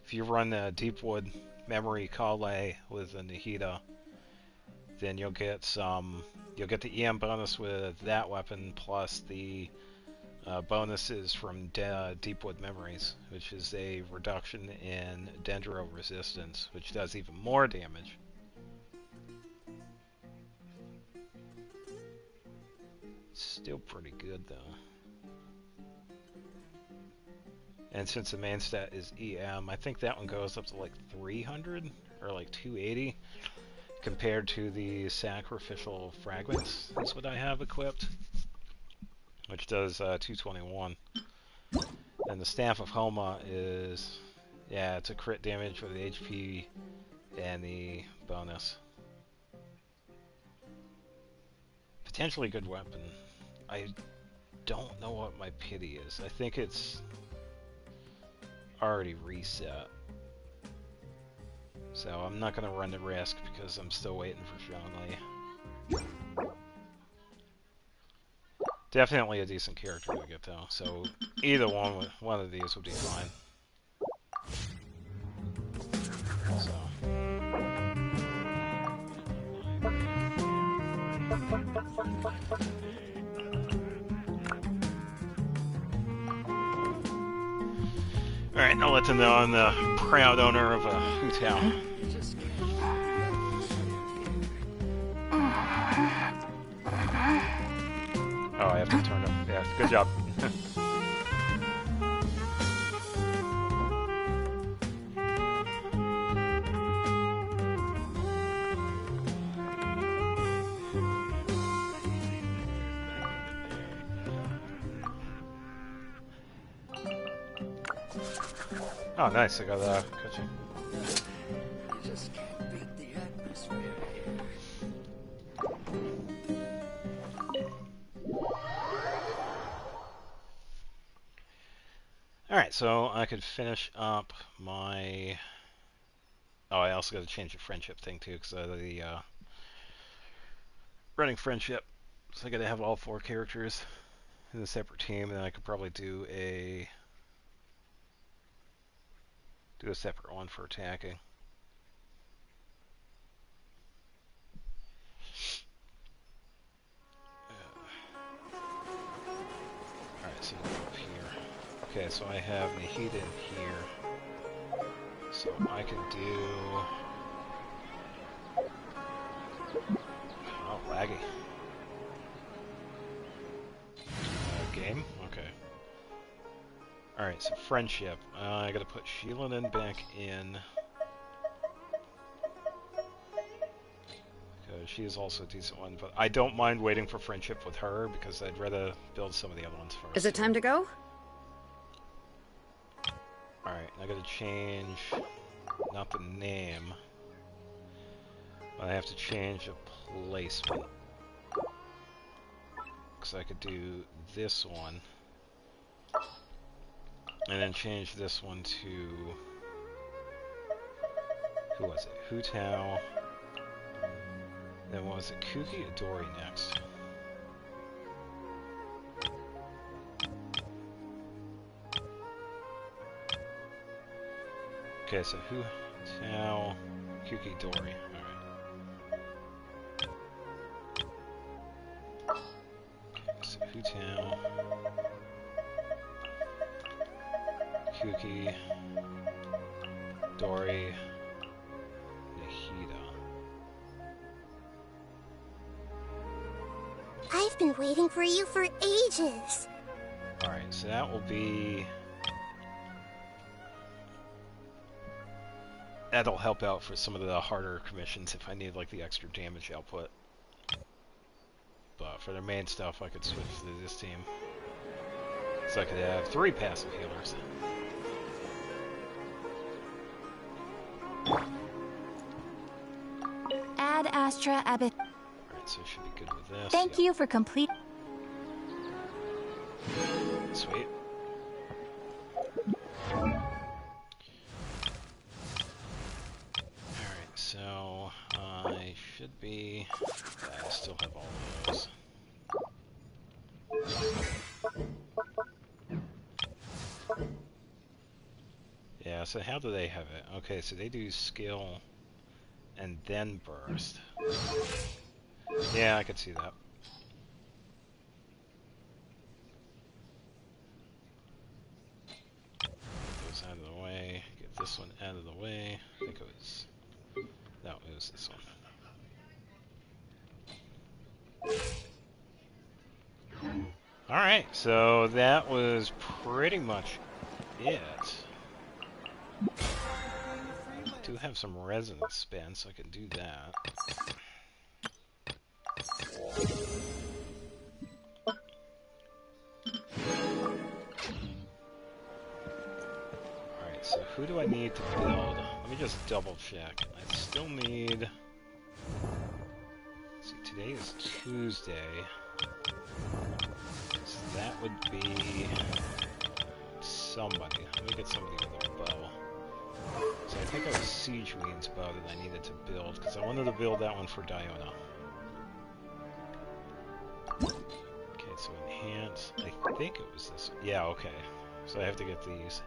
if you run a Deepwood Memory Kale with a Nahida, then you'll get some... you'll get the EM bonus with that weapon, plus the bonuses from Deepwood Memories, which is a reduction in Dendro resistance, which does even more damage. Still pretty good, though. And since the main stat is EM, I think that one goes up to like 300 or like 280 compared to the Sacrificial Fragments. That's what I have equipped, which does 221. And the Staff of Homa is, yeah, it's a crit damage with the HP and the bonus. Potentially good weapon. I don't know what my pity is. I think it's already reset. So I'm not going to run the risk because I'm still waiting for Zhongli. Definitely a decent character to get though. So either one of these would be fine. So. Alright, I'll let them know I'm the proud owner of a Hu Tao. Oh, I have to turn them. Yeah, good job. Oh, nice. I got coaching. You just can't beat the atmosphere here. Alright, so I could finish up my... Oh, I also got to change the friendship thing too, because of the running friendship. So I got to have all 4 characters in a separate team, and then I could probably do a separate one for attacking. Alright, so we'll go up here. Okay, so I have Nahida in here. So I can do... Oh, laggy. Game? Okay. Alright, so friendship. I gotta put Sheila back in. Because she is also a decent one, but I don't mind waiting for friendship with her because I'd rather build some of the other ones first. Is it time to go? Alright, I gotta change, not the name, but I have to change the placement. Because I could do this one, and then change this one to, who was it? Hu Tao. Then what was it? Kuki or Dory next? Okay, so Hu Tao, Kuki, Dory. Alright. Okay, so Hu Tao, Kuki, Dory, Nahida. I've been waiting for you for ages. Alright, so that will be... That'll help out for some of the harder commissions if I need like the extra damage output. But for the main stuff I could switch to this team. So I could have 3 passive healers. Ad Astra Abbott. Alright, so it should be good with this. Thank you for complete. Sweet. Alright, so I should be... Yeah, I still have all those. Yeah, so how do they have it? Okay, so they do skill and then burst. Yeah, I could see that. Goes out of the way. Get this one out of the way. I think it was... No, it was this one. Alright, so that was pretty much it. I do have some resonance spend, so I can do that. Alright, so who do I need to build? Let me just double check. I still need... Let's see, today is Tuesday. So that would be... somebody. Let me get somebody with a bow. So I think it was Siege Queen's bow that I needed to build, because I wanted to build that one for Diona. Okay, so enhance. I think it was this. Yeah, okay. So I have to get these.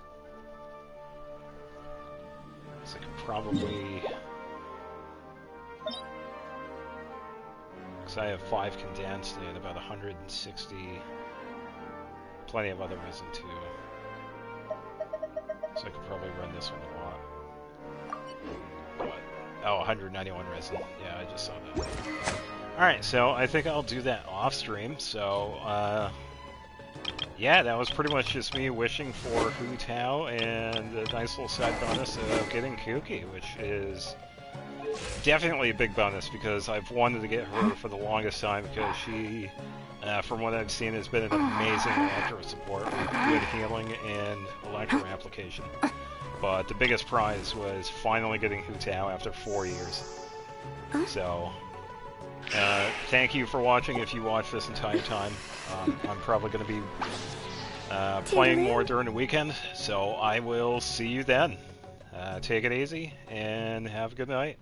So I could probably... So I have 5 condensed and about 160. Plenty of other resin too. So I could probably run this one a lot. But, oh, 191 resin. Yeah, I just saw that. Alright, so I think I'll do that off stream. So, yeah, that was pretty much just me wishing for Hu Tao and a nice little side bonus of getting Kooky, which is definitely a big bonus because I've wanted to get her for the longest time because she, from what I've seen, has been an amazing electro support with good healing and electro application. But the biggest prize was finally getting Hu Tao after 4 years. So, thank you for watching if you watched this entire time. I'm probably going to be playing more during the weekend, so I will see you then. Take it easy and have a good night.